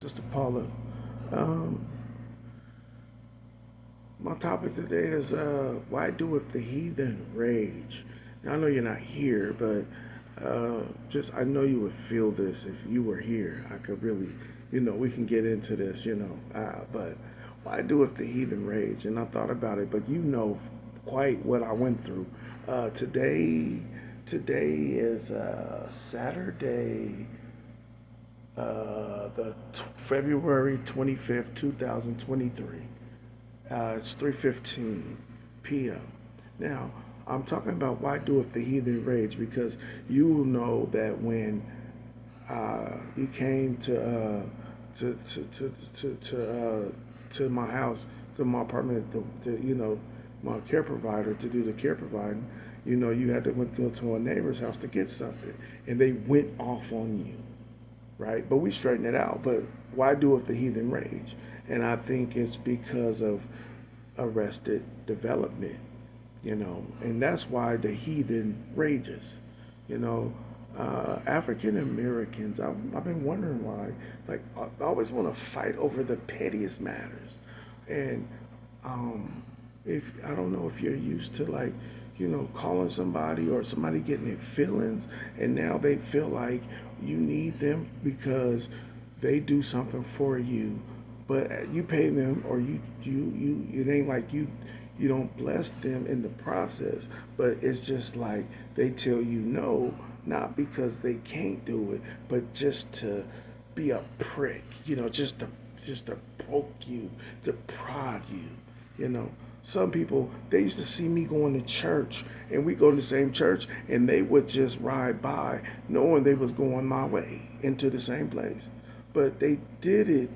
Sister Paula. Um, my topic today is why do if the heathen rage? Now, I know you're not here, but just I know you would feel this if you were here. I could really, we can get into this, but why do if the heathen rage? And I thought about it, but you know quite what I went through. Today is Saturday, February 25th, 2023. It's 3:15 p.m. Now, I'm talking about why do it the heathen rage, because you will know that when you came to my house, to my apartment, my care provider, to do the care providing, you had to go to a neighbor's house to get something, and they went off on you, right? But we straighten it out. But why do it the heathen rage? And I think it's because of arrested development, and that's why the heathen rages. You know, African Americans, I've been wondering why, like, I always want to fight over the pettiest matters. And if I don't know if you're used to, like, calling somebody or somebody getting their feelings, and now they feel like you need them because they do something for you, but you pay them, or you it ain't like you don't bless them in the process, but it's just like they tell you no, not because they can't do it, but just to be a prick, just to poke you, to prod you, you know. Some people, they used to see me going to church, and we go to the same church, and they would just ride by knowing they was going my way into the same place. But they did it,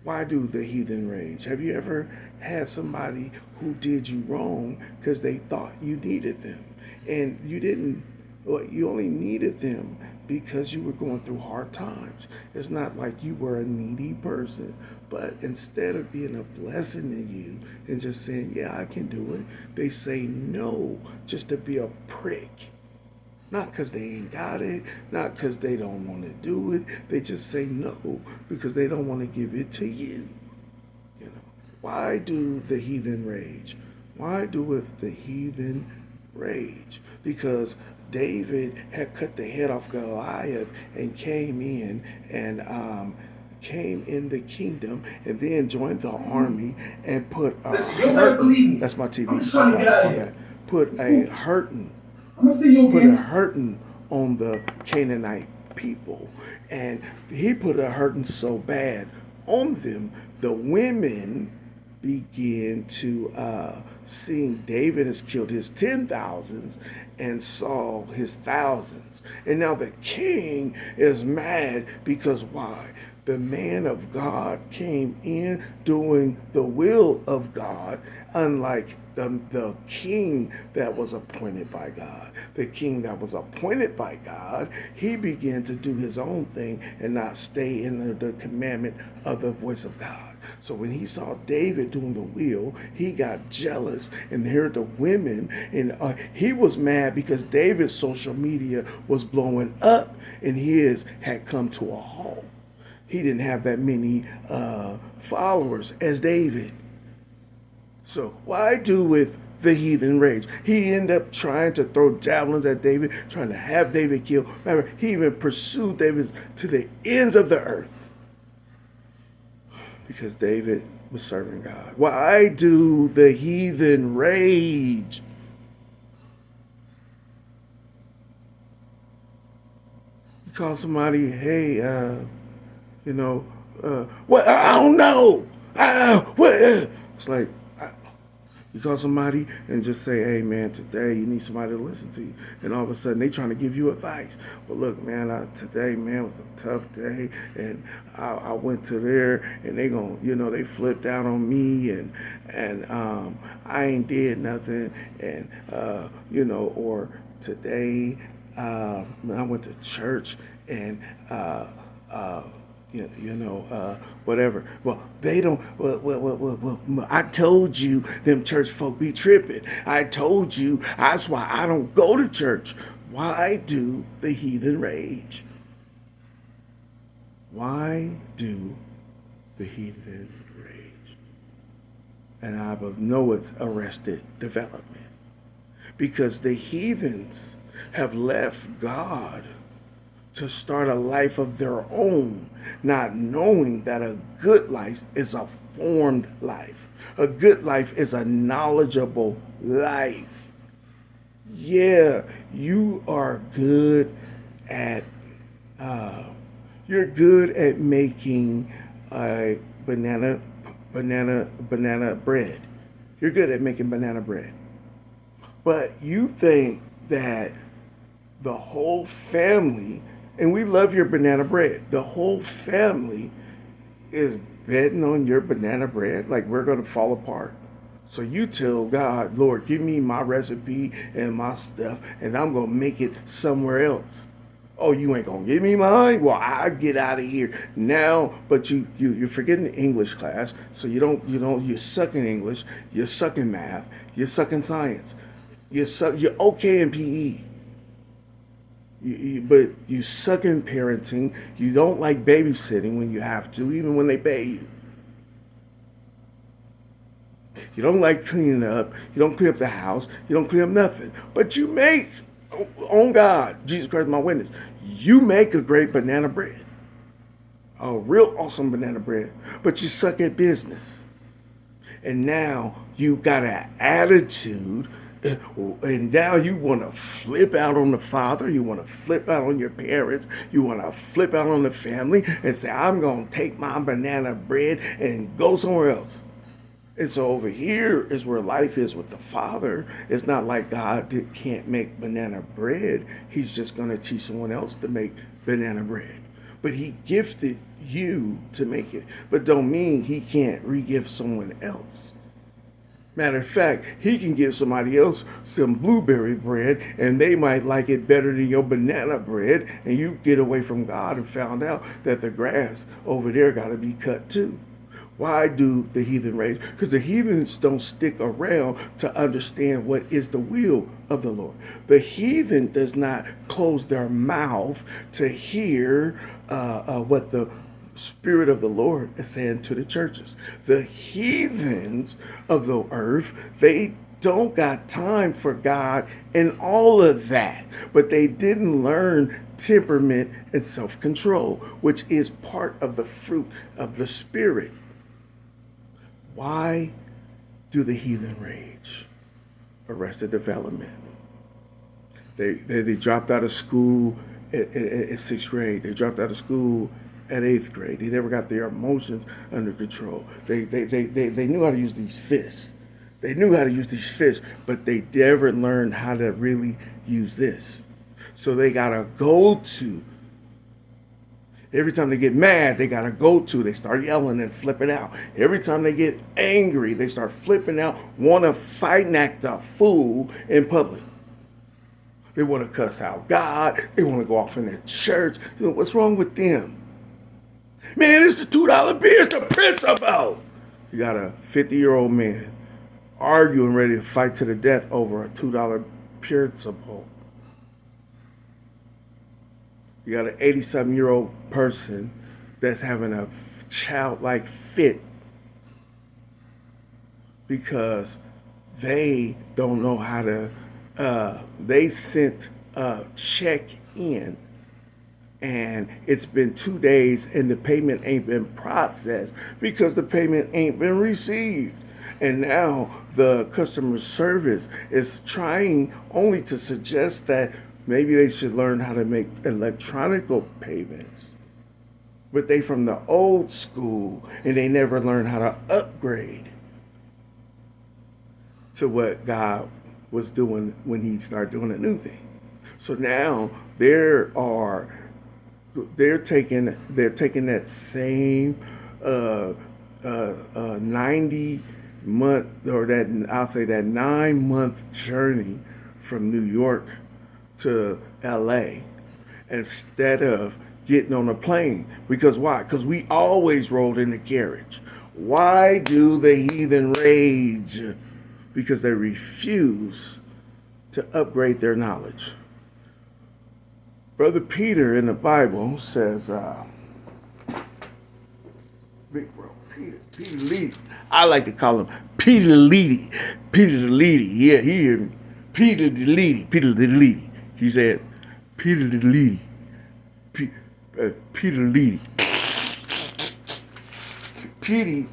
why do the heathen rage? Have you ever had somebody who did you wrong because they thought you needed them, and you didn't? Well, you only needed them because you were going through hard times. It's not like you were a needy person, but instead of being a blessing to you and just saying, yeah, I can do it, they say no just to be a prick. Not because they ain't got it, not because they don't want to do it. They just say no because they don't want to give it to you. You know, why do the heathen rage? Why do it the heathen rage? Because David had cut the head off Goliath and came in and came in the kingdom, and then joined the army and put a Listen, you'll never believe me. that's my TV. I'm just trying to get out of here. Put It's a cool. hurting I'm gonna see you put a again. hurting on the Canaanite people. And he put a hurting so bad on them, the women began to seeing David has killed his 10,000s and Saul his thousands. And now the king is mad because why? The man of God came in doing the will of God, unlike the king that was appointed by God. The king that was appointed by God, he began to do his own thing and not stay in the commandment of the voice of God. So when he saw David doing the will, he got jealous, and heard the women, and he was mad because David's social media was blowing up and his had come to a halt. He didn't have that many followers as David. So why do with the heathen rage? He ended up trying to throw javelins at David, trying to have David killed. Remember, he even pursued David to the ends of the earth because David was serving God. Why do the heathen rage? You call somebody, hey, what? I don't know. What? It's like, you call somebody and just say, hey, man, today you need somebody to listen to you. And all of a sudden they trying to give you advice. Well, look, man, today, man, was a tough day. And I went to there, and they they flipped out on me, and I ain't did nothing. And, or today, I went to church, and, whatever. Well, they don't. I told you them church folk be tripping. I told you that's why I don't go to church. Why do the heathen rage? Why do the heathen rage? And I know it's arrested development. Because the heathens have left God to start a life of their own, not knowing that a good life is a formed life. A good life is a knowledgeable life. Yeah, you are good at you're good at making banana bread. You're good at making banana bread. But you think that the whole family, and we love your banana bread, the whole family is betting on your banana bread, like we're going to fall apart. So you tell God, Lord, give me my recipe and my stuff, and I'm going to make it somewhere else. Oh, you ain't gonna give me mine? Well, I get out of here now. But you're forgetting English class, so you suck in English, you suck in math, you suck in science, you're okay in PE. But you suck in parenting. You don't like babysitting when you have to, even when they pay you. You don't like cleaning up. You don't clean up the house. You don't clean up nothing. But you make, on God, Jesus Christ, my witness, you make a great banana bread. A real awesome banana bread. But you suck at business. And now you got an attitude, and now you want to flip out on the father, you want to flip out on your parents, you want to flip out on the family and say, I'm going to take my banana bread and go somewhere else. And so over here is where life is with the Father. It's not like God can't make banana bread. He's just going to teach someone else to make banana bread. But he gifted you to make it. But don't mean he can't re-gift someone else. Matter of fact, he can give somebody else some blueberry bread and they might like it better than your banana bread. And you get away from God and found out that the grass over there got to be cut too. Why do the heathen rage? Because the heathens don't stick around to understand what is the will of the Lord. The heathen does not close their mouth to hear what the Spirit of the Lord is saying to the churches. The heathens of the earth, they don't got time for God and all of that. But they didn't learn temperament and self-control, which is part of the fruit of the Spirit. Why do the heathen rage? Arrested development. They dropped out of school at sixth grade. They dropped out of school at eighth grade. They never got their emotions under control. They knew how to use these fists. They knew how to use these fists, but they never learned how to really use this. So they got a go-to. Every time they get mad, they got a go-to. They start yelling and flipping out. Every time they get angry, they start flipping out, want to fight and act a fool in public. They want to cuss out God. They want to go off in the church. You know, what's wrong with them? Man, it's the $2 bill. It's the principle. You got a 50-year-old man arguing, ready to fight to the death over a $2 principle. You got an 87-year-old person that's having a childlike fit because they don't know how to, they sent a check in and it's been 2 days and the payment ain't been processed because the payment ain't been received. And now the customer service is trying only to suggest that maybe they should learn how to make electronic payments. But they from the old school and they never learned how to upgrade to what God was doing when he started doing a new thing. So now they're taking that same 90-month, or that I'll say that 9-month journey from New York to LA instead of getting on a plane. Because why? Because we always rolled in the carriage. Why do the heathen rage? Because they refuse to upgrade their knowledge. Brother Peter in the Bible says, Big bro, Peter Leedy. I like to call him Peter Leedy. Peter the Leedy. Yeah, he hear me. Peter the Leedy. Peter the Leedy. He said, Peter the Leedy. Peter Leedy. Petey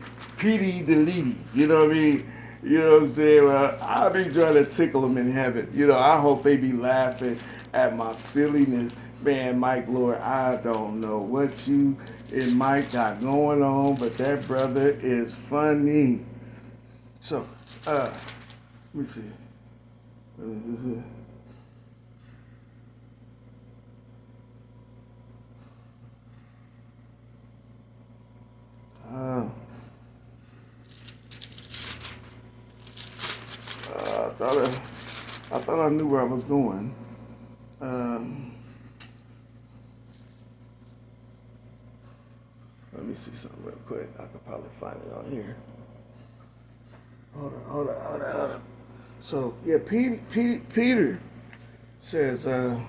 the Leedy. You know what I mean? You know what I'm saying? Well, I be trying to tickle them in heaven. You know, I hope they be laughing at my silliness. Man, Mike Lord, I don't know what you and Mike got going on, but that brother is funny. So, let me see. What is this? I thought I knew where I was going. Let me see something real quick. I could probably find it on here. Hold on. So yeah, Peter says, okay,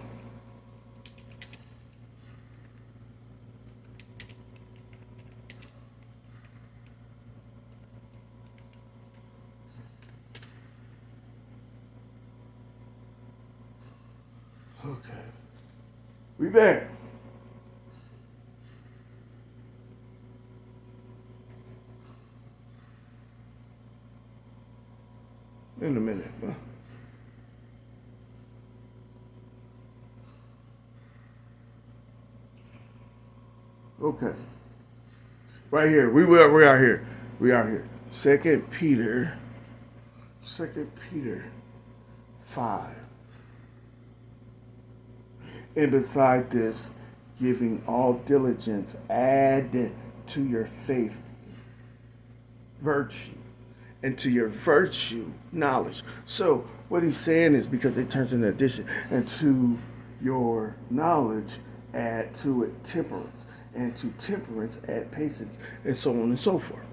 we back. In a minute, man. Okay. Right here. We are here. We are here. Second Peter 5. And beside this, giving all diligence, add to your faith virtue, and to your virtue knowledge. So what he's saying is, because it turns into addition, and to your knowledge add to it temperance, and to temperance add patience, and so on and so forth.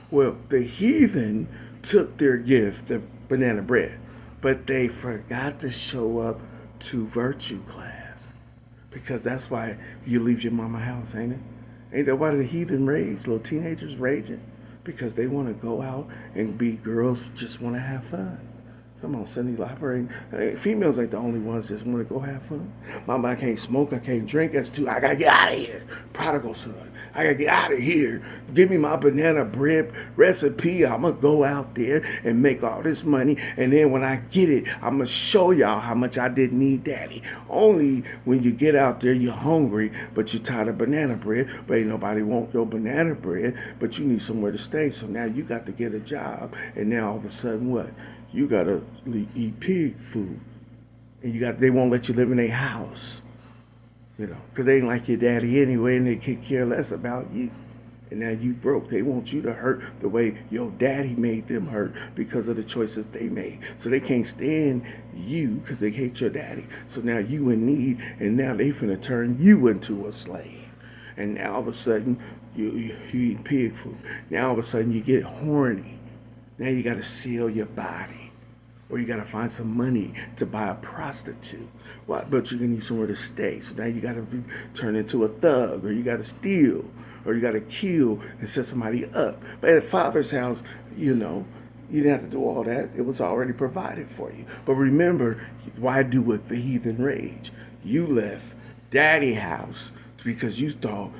Well, the heathen took their gift, the banana bread, but they forgot to show up to virtue class, because that's why you leave your mama house, ain't it? Ain't that why the heathen rage? Little teenagers raging because they want to go out and be girls, just want to have fun. Come on, Sunday library. Females ain't the only ones that just want to go have fun. Mama, I can't smoke, I can't drink. That's too. I gotta get out of here. Prodigal son, I gotta get out of here. Give me my banana bread recipe. I'ma go out there and make all this money, and then when I get it, I'ma show y'all how much I didn't need daddy. Only when you get out there, you're hungry, but you're tired of banana bread. But ain't nobody want your banana bread. But you need somewhere to stay, so now you got to get a job, and now all of a sudden, what? You gotta eat pig food, and they won't let you live in their house, because they ain't like your daddy anyway, and they could care less about you. And now you broke. They want you to hurt the way your daddy made them hurt because of the choices they made. So they can't stand you because they hate your daddy. So now you in need, and now they finna turn you into a slave. And now all of a sudden you eat pig food. Now all of a sudden you get horny. Now you got to sell your body, or you got to find some money to buy a prostitute. Well, but you're going to need somewhere to stay. So now you got to turn into a thug, or you got to steal, or you got to kill and set somebody up. But at Father's house, you didn't have to do all that. It was already provided for you. But remember, why do with the heathen rage? You left Daddy house because you thought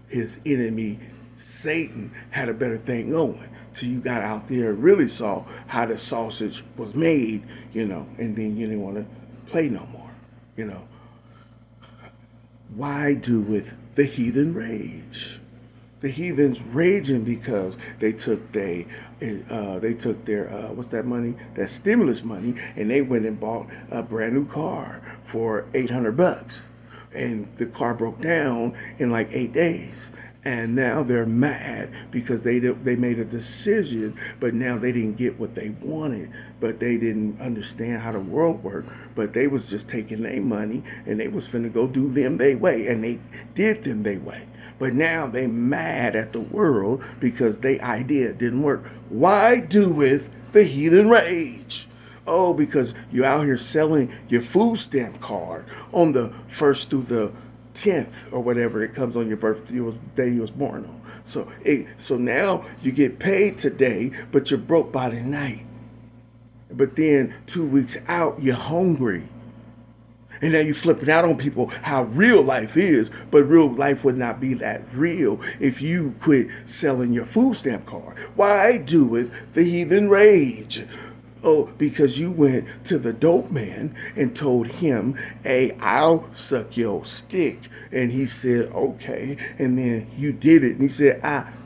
his enemy, Satan, had a better thing going. Till you got out there and really saw how the sausage was made, and then you didn't want to play no more. Why do with the heathen rage? The heathens raging because they took their what's that money? That stimulus money, and they went and bought a brand new car for $800, and the car broke down in like 8 days. And now they're mad because they made a decision, but now they didn't get what they wanted. But they didn't understand how the world worked. But they was just taking their money, and they was finna go do them their way, and they did them their way. But now they mad at the world because their idea didn't work. Why doeth the heathen rage? Oh, because you're out here selling your food stamp card on the 1st through the 10th or whatever it comes on your birthday, day you was born on. So now you get paid today, but you're broke by the night. But then 2 weeks out, you're hungry. And now you're flipping out on people how real life is, but real life would not be that real if you quit selling your food stamp card. Why doeth the heathen rage? Oh, because you went to the dope man and told him, hey, I'll suck your stick. And he said, okay. And then you did it. And he said,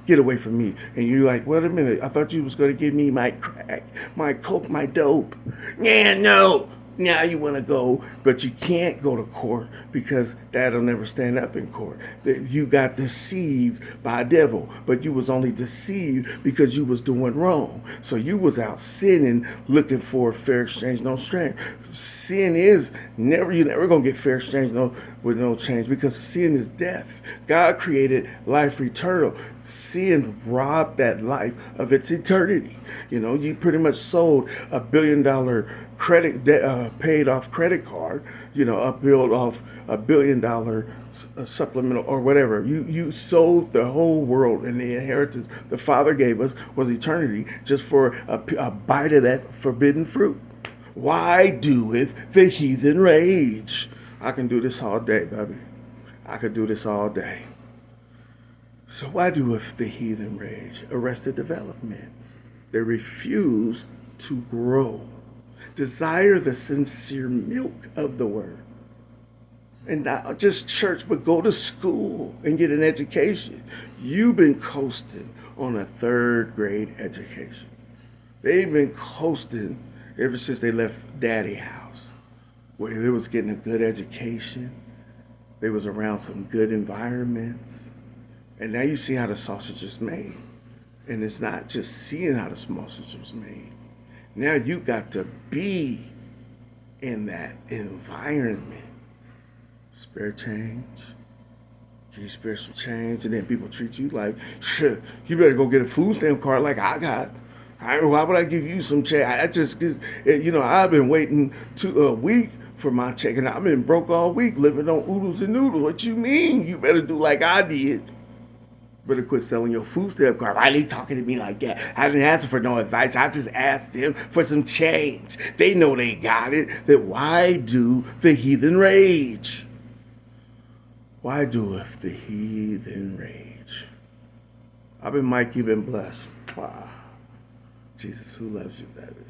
get away from me. And you're like, wait a minute. I thought you was going to give me my crack, my coke, my dope. Yeah, no. Now you want to go, but you can't go to court because that'll never stand up in court. You got deceived by a devil, but you was only deceived because you was doing wrong. So you was out sinning, looking for a fair exchange, no change. Sin is you're never gonna get fair exchange with no change, because sin is death. God created life eternal. Sin robbed that life of its eternity. You pretty much sold $1 billion paid off credit card, upbuild off $1 billion supplemental or whatever. You sold the whole world, and the inheritance the Father gave us was eternity, just for a bite of that forbidden fruit. Why doeth the heathen rage? I can do this all day, baby. I could do this all day. So why doeth the heathen rage? Arrested development. They refuse to grow. Desire the sincere milk of the word. And not just church, but go to school and get an education. You've been coasting on a 3rd grade education. They've been coasting ever since they left daddy house, where they was getting a good education. They was around some good environments. And now you see how the sausage is made. And it's not just seeing how the sausage was made. Now you got to be in that environment. Spirit change. Give you spiritual change. And then people treat you like, shit, you better go get a food stamp card like I got. Why would I give you some change? I've been waiting a week for my check, and I've been broke all week living on oodles and noodles. What you mean? You better do like I did. Better quit selling your food stamp card. Why are they talking to me like that? I didn't ask for no advice. I just asked them for some change. They know they got it. Then why do the heathen rage? Why doeth the heathen rage? I've been Mike. You've been blessed. Wow. Jesus, who loves you, baby?